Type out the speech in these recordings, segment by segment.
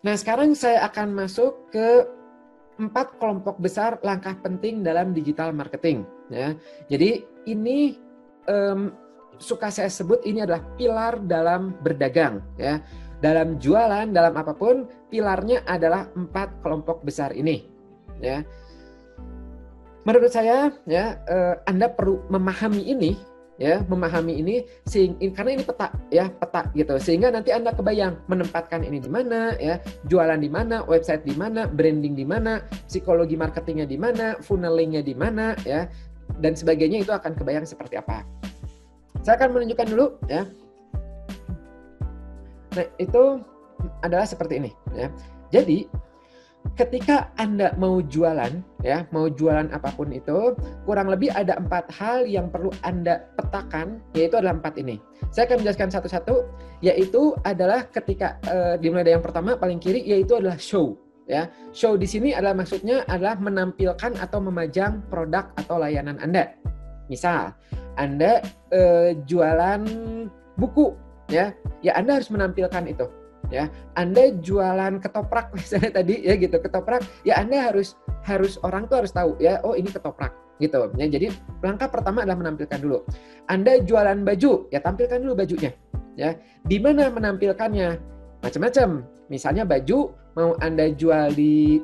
Nah, sekarang saya akan masuk ke 4 kelompok besar langkah penting dalam digital marketing. Ya. Jadi ini suka saya sebut ini adalah pilar dalam berdagang. Ya. Dalam jualan, dalam apapun, pilarnya adalah 4 kelompok besar ini. Ya. Menurut saya, ya, Anda perlu memahami ini, ya, karena ini peta, ya, peta gitu, sehingga nanti Anda kebayang menempatkan ini di mana, ya, jualan di mana, website di mana, branding di mana, psikologi marketingnya di mana, funnelingnya di mana, ya, dan sebagainya. Itu akan kebayang seperti apa. Saya akan menunjukkan dulu, ya. Nah, itu adalah seperti ini, ya. Jadi ketika Anda mau jualan, ya, mau jualan apapun itu, kurang lebih ada 4 hal yang perlu Anda petakan, yaitu adalah 4 ini. Saya akan menjelaskan satu-satu, yaitu adalah ketika dimulai dari yang pertama paling kiri, yaitu adalah show. Ya, show di sini adalah maksudnya adalah menampilkan atau memajang produk atau layanan Anda. Misal, Anda jualan buku, ya Anda harus menampilkan itu. Ya, Anda jualan ketoprak misalnya tadi, ya gitu, ketoprak, ya Anda harus orang tuh harus tahu, ya, oh ini ketoprak gitu. Ya, jadi langkah pertama adalah menampilkan dulu. Anda jualan baju, ya tampilkan dulu bajunya. Ya, di mana menampilkannya? Macam-macam. Misalnya baju mau Anda jual di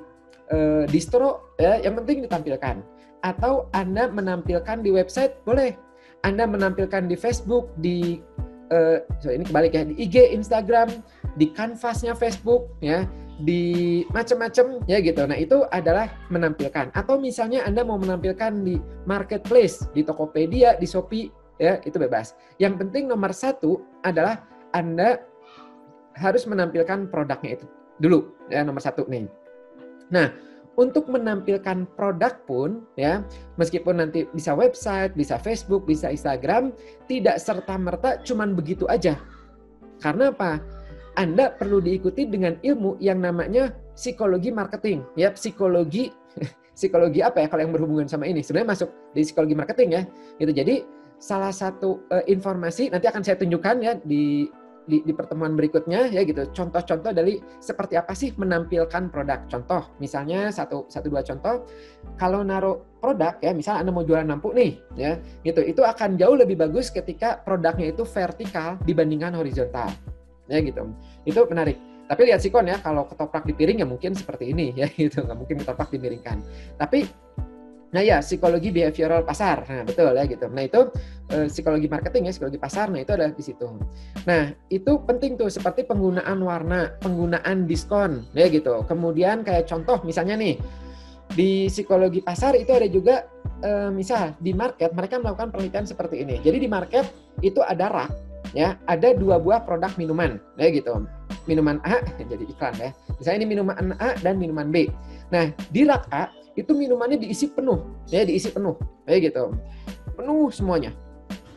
distro, ya, yang penting ditampilkan. Atau Anda menampilkan di website, boleh. Anda menampilkan di Facebook, di ini kebalik ya, di IG, Instagram, di kanvasnya Facebook, ya, di macam-macam, ya gitu. Nah, itu adalah menampilkan. Atau misalnya Anda mau menampilkan di marketplace, di Tokopedia, di Shopee, ya, itu bebas. Yang penting nomor 1 adalah Anda harus menampilkan produknya itu dulu, ya, nomor 1 nih. Nah, untuk menampilkan produk pun, ya, meskipun nanti bisa website, bisa Facebook, bisa Instagram, tidak serta-merta cuman begitu aja. Karena apa? Anda perlu diikuti dengan ilmu yang namanya psikologi marketing. Ya, psikologi apa ya kalau yang berhubungan sama ini? Sebenarnya masuk di psikologi marketing, ya. Gitu. Jadi salah satu informasi nanti akan saya tunjukkan, ya, di pertemuan berikutnya, ya gitu, contoh-contoh dari seperti apa sih menampilkan produk. Contoh, misalnya satu dua contoh, kalau naruh produk, ya, misal Anda mau jualan lampu nih, ya, gitu, itu akan jauh lebih bagus ketika produknya itu vertikal dibandingkan horizontal, ya gitu. Itu menarik. Tapi lihat sikon, ya, kalau ketoprak di piring ya mungkin seperti ini, ya gitu, nggak mungkin ketoprak dimiringkan. Tapi nah, ya, psikologi behavioral pasar. Nah, betul, ya gitu. Nah, itu psikologi marketing, ya, psikologi pasar. Nah, itu adalah di situ. Nah, itu penting tuh, seperti penggunaan warna, penggunaan diskon, ya gitu. Kemudian kayak contoh misalnya nih, di psikologi pasar itu ada juga misal di market mereka melakukan penelitian seperti ini. Jadi di market itu ada rak, ya, ada 2 buah produk minuman, ya gitu. Minuman A, jadi iklan, ya. Misalnya ini minuman A dan minuman B. Nah, di rak A itu minumannya diisi penuh, ya, diisi penuh, kayak gitu, penuh semuanya.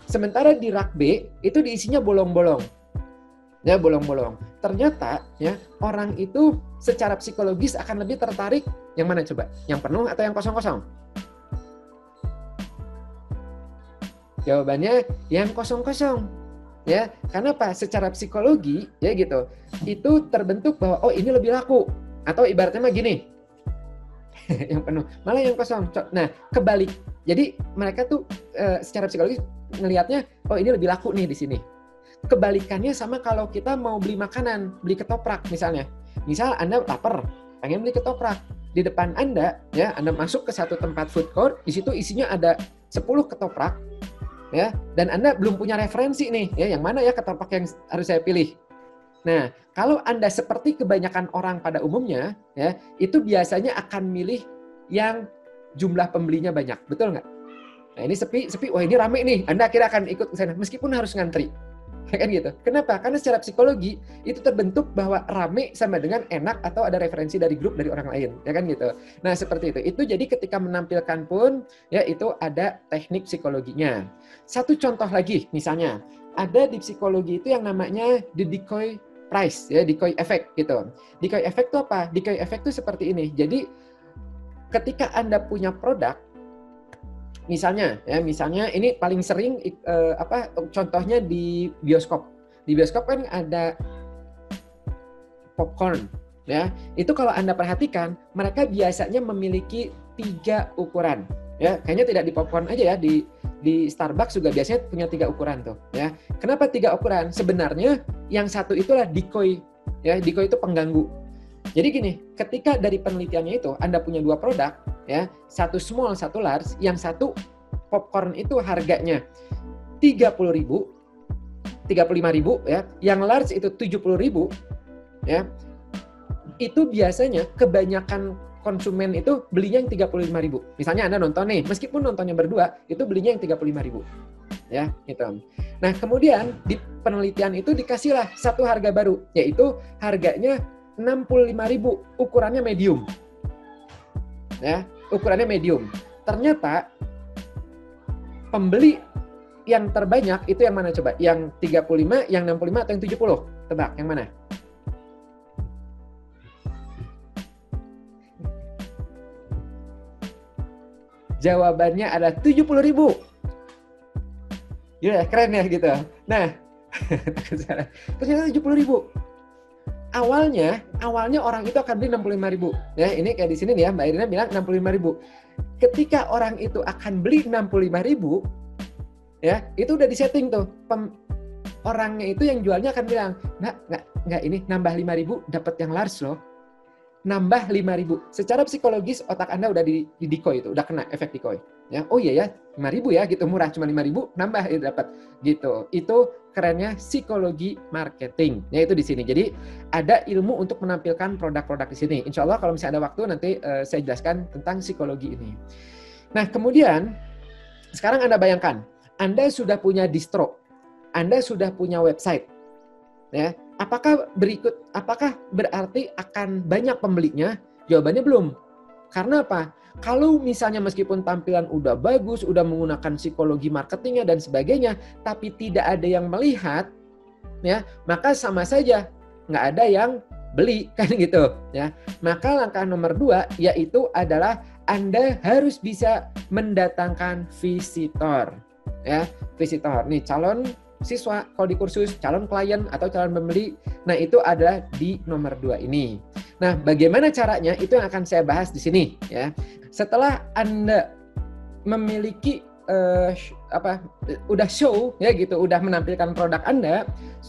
Sementara di rak B itu diisinya bolong-bolong, ya, bolong-bolong. Ternyata, ya, orang itu secara psikologis akan lebih tertarik yang mana coba? Yang penuh atau yang kosong-kosong? Jawabannya yang kosong-kosong, ya. Karena apa? Secara psikologi, ya gitu, itu terbentuk bahwa oh ini lebih laku, atau ibaratnya mah gini. Yang penuh, malah yang kosong. Nah, kebalik. Jadi mereka tuh secara psikologis ngelihatnya, oh ini lebih laku nih di sini. Kebalikannya sama kalau kita mau beli makanan, beli ketoprak misalnya. Misal Anda lapar, pengen beli ketoprak. Di depan Anda, ya, Anda masuk ke satu tempat food court, di situ isinya ada 10 ketoprak, ya, dan Anda belum punya referensi nih, ya, yang mana ya ketoprak yang harus saya pilih. Nah, kalau Anda seperti kebanyakan orang pada umumnya, ya, itu biasanya akan milih yang jumlah pembelinya banyak, betul nggak? Nah, ini sepi, wah ini rame nih, Anda akhirnya akan ikut ke sana, meskipun harus ngantri. Kan gitu. Kenapa? Karena secara psikologi itu terbentuk bahwa rame sama dengan enak atau ada referensi dari grup dari orang lain, ya kan gitu. Nah, seperti itu. Itu jadi ketika menampilkan pun, ya, itu ada teknik psikologinya. Satu contoh lagi, misalnya ada di psikologi itu yang namanya the decoy price, ya, decoy effect gitu. Decoy effect itu apa? Decoy effect itu seperti ini. Jadi ketika Anda punya produk, misalnya ini paling sering contohnya di bioskop. Di bioskop kan ada popcorn, ya, itu kalau Anda perhatikan, mereka biasanya memiliki 3 ukuran. Ya, kayaknya tidak di popcorn aja ya, di Starbucks juga biasanya punya 3 ukuran tuh. Ya, kenapa 3 ukuran? Sebenarnya yang satu itulah decoy. Ya, decoy itu pengganggu. Jadi gini, ketika dari penelitiannya itu Anda punya 2 produk, ya, satu small, satu large, yang satu popcorn itu harganya 30.000, 35.000 ya, yang large itu 70.000 ya. Itu biasanya kebanyakan konsumen itu belinya yang 35.000. Misalnya Anda nonton nih, meskipun nontonnya berdua, itu belinya yang 35.000. Ya, gitu. Nah, kemudian di penelitian itu dikasihlah satu harga baru, yaitu harganya 65.000, ukurannya medium. Ya, ukurannya medium. Ternyata pembeli yang terbanyak itu yang mana coba? Yang 35, yang 65 atau yang 70? Tebak, yang mana? Jawabannya adalah 70.000. Ya, keren ya gitu. Nah, ternyata 70.000. Awalnya orang itu akan beli 65.000. Ya, ini kayak di sini nih ya, Mbak Irina bilang 65.000. Ketika orang itu akan beli 65.000, ya, itu udah disetting tuh. Orangnya itu yang jualnya akan bilang, nggak ini nambah 5.000 dapat yang large loh. Nambah 5.000. Secara psikologis otak Anda udah di decoy itu, udah kena efek decoy. Ya, oh iya ya, 5.000 ya gitu, murah cuma 5.000 nambah itu dapat gitu. Itu kerennya psikologi marketing. Ya, itu di sini. Jadi ada ilmu untuk menampilkan produk-produk di sini. Insya Allah kalau misalnya ada waktu nanti saya jelaskan tentang psikologi ini. Nah, kemudian sekarang Anda bayangkan, Anda sudah punya distro, Anda sudah punya website. Ya, apakah berarti akan banyak pembelinya? Jawabannya belum. Karena apa? Kalau misalnya meskipun tampilan udah bagus, udah menggunakan psikologi marketingnya dan sebagainya, tapi tidak ada yang melihat, ya, maka sama saja nggak ada yang beli, kan gitu. Ya, maka langkah nomor 2 yaitu adalah Anda harus bisa mendatangkan visitor. Ya, visitor. Nih calon siswa kalau di kursus, calon klien atau calon pembeli. Nah, itu adalah di nomor 2 ini. Nah, bagaimana caranya? Itu yang akan saya bahas di sini ya. Setelah Anda memiliki udah show ya gitu, udah menampilkan produk Anda,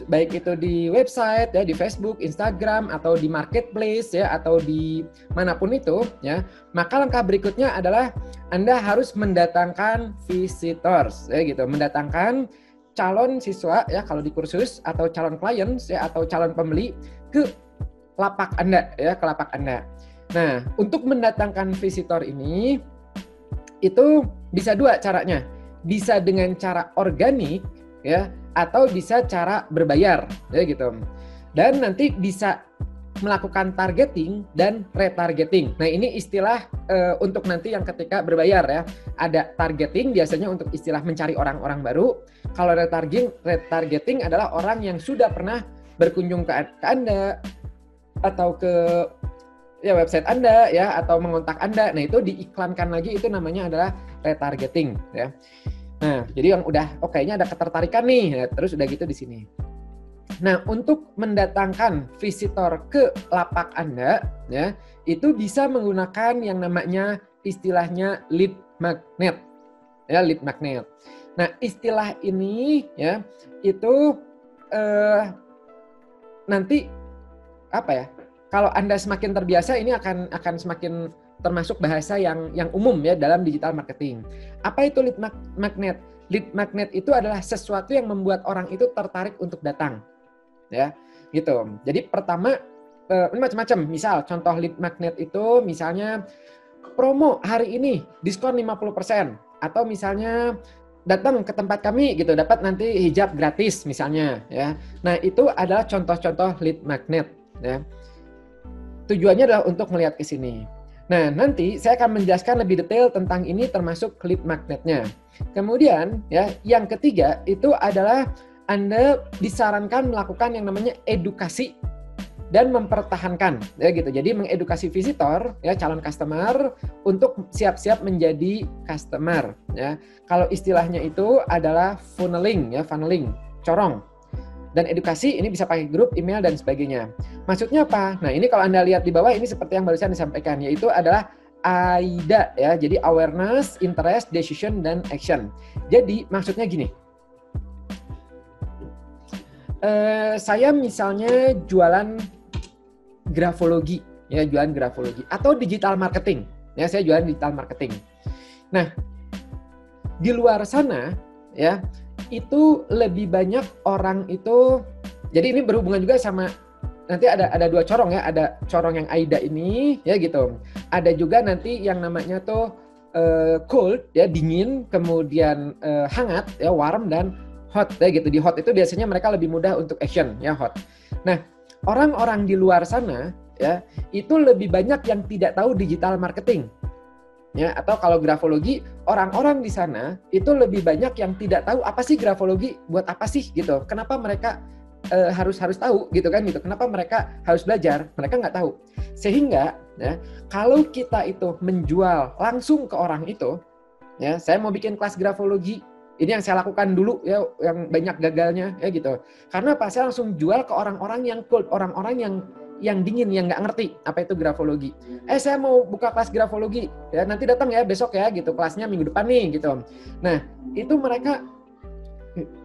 baik itu di website ya, di Facebook, Instagram atau di marketplace ya, atau di manapun itu ya, maka langkah berikutnya adalah Anda harus mendatangkan visitors ya gitu, mendatangkan calon siswa ya kalau di kursus, atau calon klien ya, atau calon pembeli ke lapak Anda ya, ke lapak Anda. Nah, untuk mendatangkan visitor ini itu bisa 2 caranya. Bisa dengan cara organik ya, atau bisa cara berbayar ya gitu. Dan nanti bisa melakukan targeting dan retargeting. Nah, ini istilah untuk nanti yang ketika berbayar ya. Ada targeting biasanya untuk istilah mencari orang-orang baru. Kalau retargeting adalah orang yang sudah pernah berkunjung ke Anda atau ke ya website Anda ya, atau mengontak Anda. Nah, itu diiklankan lagi, itu namanya adalah retargeting ya. Nah, jadi yang udah kayaknya ada ketertarikan nih, ya, terus udah gitu di sini. Nah, untuk mendatangkan visitor ke lapak Anda ya, itu bisa menggunakan yang namanya istilahnya lead magnet. Ya, lead magnet. Nah, istilah ini ya itu nanti apa ya? Kalau Anda semakin terbiasa, ini akan semakin termasuk bahasa yang umum ya dalam digital marketing. Apa itu lead magnet? Lead magnet itu adalah sesuatu yang membuat orang itu tertarik untuk datang. Ya, gitu. Jadi pertama ini macam-macam. Misal contoh lead magnet itu misalnya promo hari ini diskon 50%, atau misalnya datang ke tempat kami gitu dapat nanti hijab gratis misalnya ya. Nah, itu adalah contoh-contoh lead magnet ya. Tujuannya adalah untuk melihat ke sini. Nah, nanti saya akan menjelaskan lebih detail tentang ini termasuk lead magnetnya. Kemudian ya, yang ketiga itu adalah Anda disarankan melakukan yang namanya edukasi dan mempertahankan ya gitu. Jadi mengedukasi visitor ya, calon customer untuk siap-siap menjadi customer ya. Kalau istilahnya itu adalah funneling ya, funneling, corong. Dan edukasi ini bisa pakai grup, email, dan sebagainya. Maksudnya apa? Nah, ini kalau Anda lihat di bawah, ini seperti yang barusan disampaikan, yaitu adalah AIDA ya. Jadi awareness, interest, decision, dan action. Jadi maksudnya gini. Saya misalnya jualan grafologi, ya, jualan grafologi atau digital marketing. Ya, saya jualan digital marketing. Nah, di luar sana ya, itu lebih banyak orang itu, jadi ini berhubungan juga sama nanti ada dua corong ya, ada corong yang AIDA ini ya gitu. Ada juga nanti yang namanya tuh cold ya, dingin, kemudian hangat ya, warm, dan hot ya gitu. Di hot itu biasanya mereka lebih mudah untuk action ya, hot. Nah, orang-orang di luar sana ya, itu lebih banyak yang tidak tahu digital marketing. Ya, atau kalau grafologi, orang-orang di sana itu lebih banyak yang tidak tahu apa sih grafologi, buat apa sih gitu. Kenapa mereka harus tahu gitu kan gitu. Kenapa mereka harus belajar? Mereka nggak tahu. Sehingga ya, kalau kita itu menjual langsung ke orang itu, ya, saya mau bikin kelas grafologi. Ini yang saya lakukan dulu ya, yang banyak gagalnya ya gitu. Karena apa? Saya langsung jual ke orang-orang yang cold, orang-orang yang dingin, yang nggak ngerti apa itu grafologi. Saya mau buka kelas grafologi, ya nanti datang ya besok ya gitu, kelasnya minggu depan nih gitu. Nah, itu mereka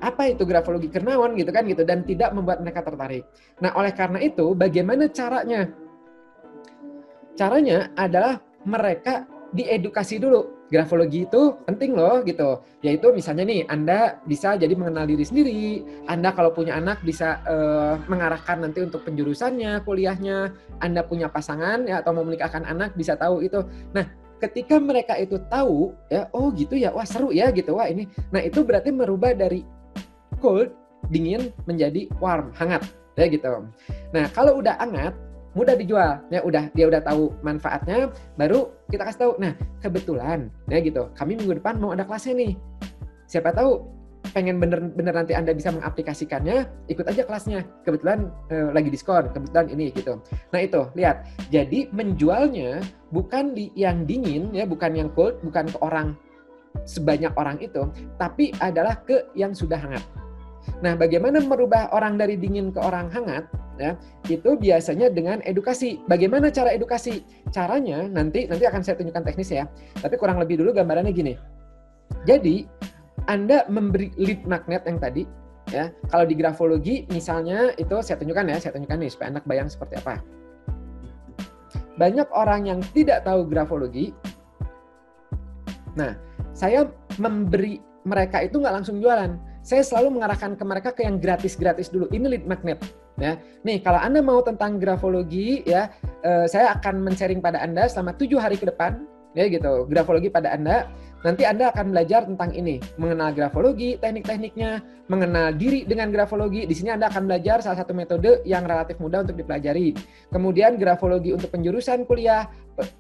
apa itu grafologi, kenaon gitu kan gitu, dan tidak membuat mereka tertarik. Nah, oleh karena itu bagaimana caranya? Caranya adalah mereka diedukasi dulu. Grafologi itu penting loh gitu. Yaitu misalnya nih, Anda bisa jadi mengenal diri sendiri. Anda kalau punya anak bisa mengarahkan nanti untuk penjurusannya, kuliahnya. Anda punya pasangan ya, atau mau menikahkan anak bisa tahu itu. Nah, ketika mereka itu tahu ya, oh gitu ya, wah seru ya gitu, wah ini. Nah, itu berarti merubah dari cold, dingin, menjadi warm, hangat ya gitu. Nah, kalau udah hangat, mudah dijual ya, dia udah tahu manfaatnya, baru kita kasih tahu. Nah, kebetulan ya gitu, kami minggu depan mau ada kelasnya nih, siapa tahu pengen bener-bener nanti Anda bisa mengaplikasikannya, ikut aja kelasnya, kebetulan lagi diskon, kebetulan ini gitu. Nah itu, lihat, jadi menjualnya bukan yang dingin ya, bukan yang cold, bukan ke orang sebanyak orang itu, tapi adalah ke yang sudah hangat. Nah, bagaimana merubah orang dari dingin ke orang hangat? Ya, itu biasanya dengan edukasi. Bagaimana cara edukasi? Caranya nanti akan saya tunjukkan teknis ya. Tapi kurang lebih dulu gambarannya gini. Jadi, Anda memberi lead magnet yang tadi, ya. Kalau di grafologi misalnya itu saya tunjukkan nih supaya anak bayang seperti apa. Banyak orang yang tidak tahu grafologi. Nah, saya memberi mereka itu nggak langsung jualan. Saya selalu mengarahkan ke mereka ke yang gratis-gratis dulu. Ini lead magnet. Ya, nih kalau Anda mau tentang grafologi, ya, saya akan men-sharing pada Anda selama 7 hari ke depan, ya gitu, grafologi pada Anda. Nanti Anda akan belajar tentang ini, mengenal grafologi, teknik-tekniknya, mengenal diri dengan grafologi. Di sini Anda akan belajar salah satu metode yang relatif mudah untuk dipelajari. Kemudian grafologi untuk penjurusan kuliah,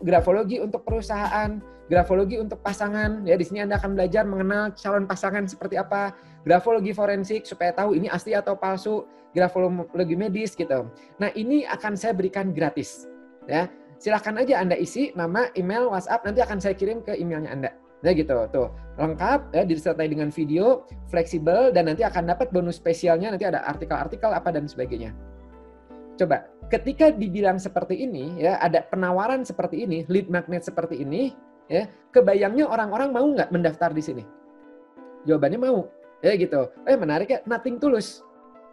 grafologi untuk perusahaan, grafologi untuk pasangan. Ya, di sini Anda akan belajar mengenal calon pasangan seperti apa, grafologi forensik supaya tahu ini asli atau palsu, grafologi medis gitu. Nah, ini akan saya berikan gratis. Ya, silahkan aja Anda isi nama, email, WhatsApp, nanti akan saya kirim ke emailnya Anda. Nah gitu, tuh lengkap ya, disertai dengan video, fleksibel, dan nanti akan dapat bonus spesialnya, nanti ada artikel-artikel apa dan sebagainya. Coba, ketika dibilang seperti ini ya, ada penawaran seperti ini, lead magnet seperti ini, ya, kebayangnya orang-orang mau nggak mendaftar di sini? Jawabannya mau, ya gitu. Menarik ya, nothing tulus.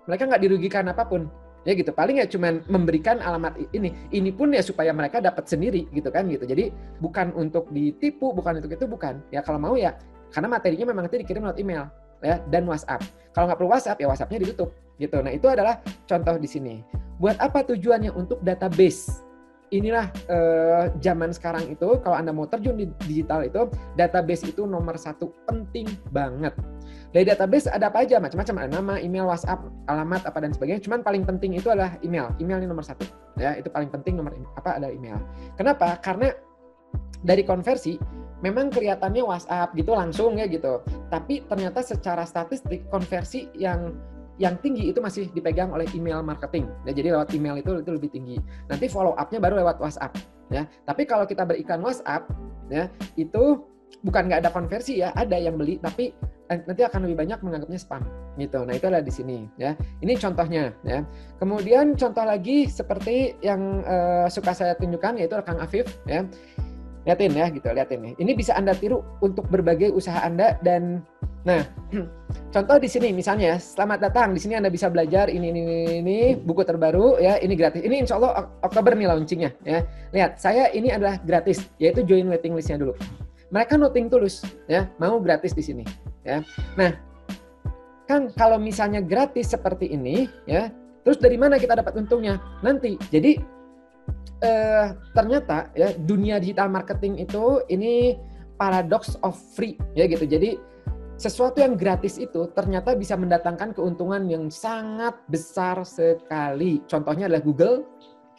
Mereka nggak dirugikan apapun. Ya gitu, paling ya cuman memberikan alamat ini pun ya supaya mereka dapat sendiri gitu kan gitu. Jadi bukan untuk ditipu, bukan untuk itu, bukan. Ya kalau mau ya, karena materinya memang nanti dikirim lewat email ya, dan WhatsApp. Kalau nggak perlu WhatsApp ya WhatsApp-nya ditutup gitu. Nah itu adalah contoh di sini. Buat apa tujuannya? Untuk database. Inilah zaman sekarang itu, kalau Anda mau terjun di digital itu, database itu nomor 1, penting banget. Dari database ada apa aja? Macam-macam, ada nama, email, WhatsApp, alamat, apa dan sebagainya. Cuman paling penting itu adalah email. Email ini nomor 1. Ya, itu paling penting adalah email. Kenapa? Karena dari konversi memang kelihatannya WhatsApp gitu langsung ya gitu. Tapi ternyata secara statistik konversi yang tinggi itu masih dipegang oleh email marketing. Ya, jadi lewat email itu lebih tinggi. Nanti follow up-nya baru lewat WhatsApp. Ya, tapi kalau kita beriklan WhatsApp, ya itu bukan nggak ada konversi ya, ada yang beli, tapi nanti akan lebih banyak menganggapnya spam. gitu. Nah, itu adalah di sini ya. Ini contohnya ya. Kemudian contoh lagi seperti yang suka saya tunjukkan yaitu Kang Afif ya. Lihatin ya gitu, lihatin nih. Ini bisa Anda tiru untuk berbagai usaha Anda dan nah, contoh di sini misalnya, selamat datang. Di sini Anda bisa belajar ini buku terbaru ya, ini gratis. Ini insya Allah Oktober nih launchingnya ya. Lihat, saya ini adalah gratis, yaitu join waiting listnya dulu. Mereka nothing tulus ya, mau gratis di sini ya. Nah, Kang, kalau misalnya gratis seperti ini ya, terus dari mana kita dapat untungnya? Nanti. Jadi ternyata ya dunia digital marketing itu ini paradox of free ya gitu. Jadi sesuatu yang gratis itu ternyata bisa mendatangkan keuntungan yang sangat besar sekali. Contohnya adalah Google,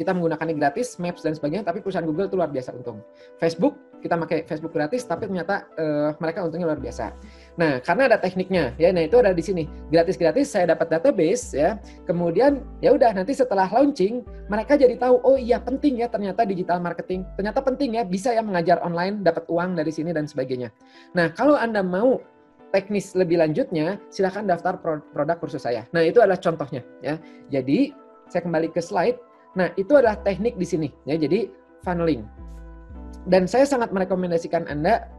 kita menggunakannya gratis, Maps dan sebagainya, tapi perusahaan Google itu luar biasa untung. Facebook, kita pakai Facebook gratis, tapi ternyata mereka untungnya luar biasa. Nah, karena ada tekniknya, ya. Nah, itu ada di sini. Gratis-gratis saya dapat database, ya. Kemudian, ya udah nanti setelah launching, mereka jadi tahu, oh iya penting ya ternyata digital marketing. Ternyata penting ya, bisa ya mengajar online, dapat uang dari sini dan sebagainya. Nah, kalau Anda mau teknis lebih lanjutnya, silakan daftar produk kursus saya. Nah, itu adalah contohnya, ya. Jadi, saya kembali ke slide. Nah, itu adalah teknik di sini, ya. Jadi funneling. Dan saya sangat merekomendasikan Anda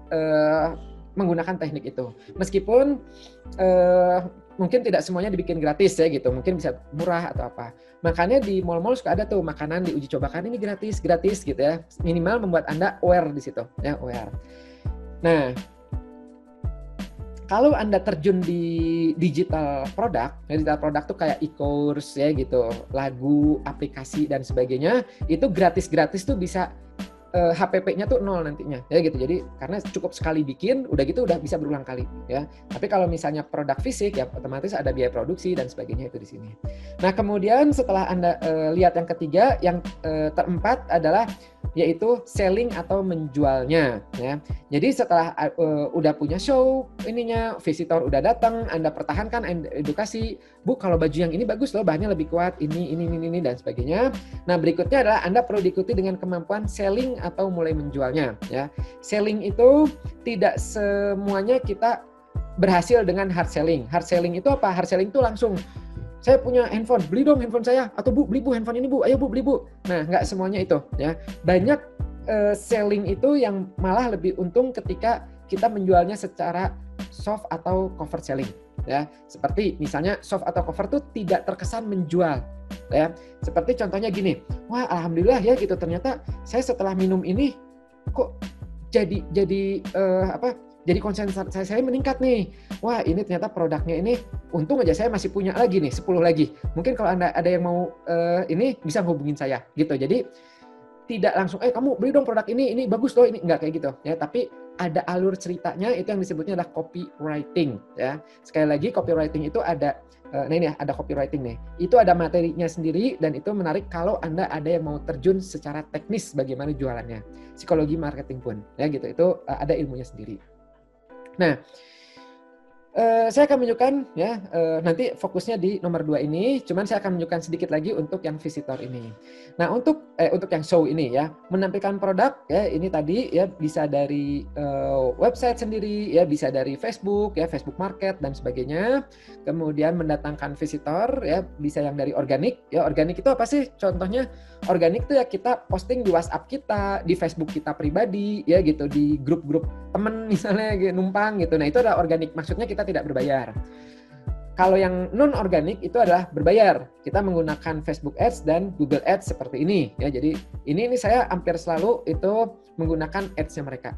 menggunakan teknik itu. Meskipun mungkin tidak semuanya dibikin gratis ya gitu, mungkin bisa murah atau apa. Makanya di mall-mall suka ada tuh makanan diuji cobakan ini gratis gitu ya. Minimal membuat Anda aware di situ, ya aware. Nah, kalau Anda terjun di digital produk tuh kayak e-course ya gitu, lagu, aplikasi dan sebagainya, itu gratis tuh bisa HPP-nya tuh 0 nantinya ya gitu. Jadi karena cukup sekali bikin, udah gitu udah bisa berulang kali ya. Tapi kalau misalnya produk fisik ya otomatis ada biaya produksi dan sebagainya itu di sini. Nah, kemudian setelah Anda lihat yang ketiga, yang keempat adalah yaitu selling atau menjualnya ya. Jadi setelah udah punya show ininya, visitor udah datang, Anda pertahankan, Anda edukasi, Bu kalau baju yang ini bagus loh, bahannya lebih kuat, ini dan sebagainya. Nah, berikutnya adalah Anda perlu diikuti dengan kemampuan selling atau mulai menjualnya ya. Selling itu tidak semuanya kita berhasil dengan hard selling. Hard selling itu apa? Hard selling itu langsung saya punya handphone, beli dong handphone saya, atau Bu, beli Bu handphone ini Bu, ayo Bu beli Bu. Nah, nggak semuanya itu ya. Banyak selling itu yang malah lebih untung ketika kita menjualnya secara soft atau cover selling ya. Seperti misalnya soft atau cover itu tidak terkesan menjual ya. Seperti contohnya gini, wah alhamdulillah ya gitu, ternyata saya setelah minum ini kok jadi konsen saya meningkat nih. Wah, ini ternyata produknya ini untung aja saya masih punya lagi nih 10 lagi. Mungkin kalau Anda ada yang mau ini bisa hubungin saya gitu. Jadi tidak langsung kamu beli dong produk ini bagus loh, ini enggak kayak gitu ya, tapi ada alur ceritanya, itu yang disebutnya adalah copywriting ya. Sekali lagi copywriting itu ada nah ini ya, ada copywriting nih. Itu ada materinya sendiri dan itu menarik kalau Anda ada yang mau terjun secara teknis bagaimana jualannya. Psikologi marketing pun ya gitu. Itu ada ilmunya sendiri. Nah, saya akan menunjukkan ya nanti fokusnya di nomor 2 ini, cuman saya akan menunjukkan sedikit lagi untuk yang visitor ini. Nah, untuk yang show ini ya, menampilkan produk ya, ini tadi ya bisa dari website sendiri ya, bisa dari Facebook ya, Facebook Market dan sebagainya. Kemudian mendatangkan visitor ya, bisa yang dari organik ya. Organik itu apa sih? Contohnya organik itu ya kita posting di WhatsApp kita, di Facebook kita pribadi ya gitu, di grup-grup temen misalnya numpang gitu. Nah, itu adalah organik, maksudnya kita tidak berbayar. Kalau yang non organik itu adalah berbayar. Kita menggunakan Facebook Ads dan Google Ads seperti ini ya. Jadi ini saya hampir selalu itu menggunakan ads-nya mereka.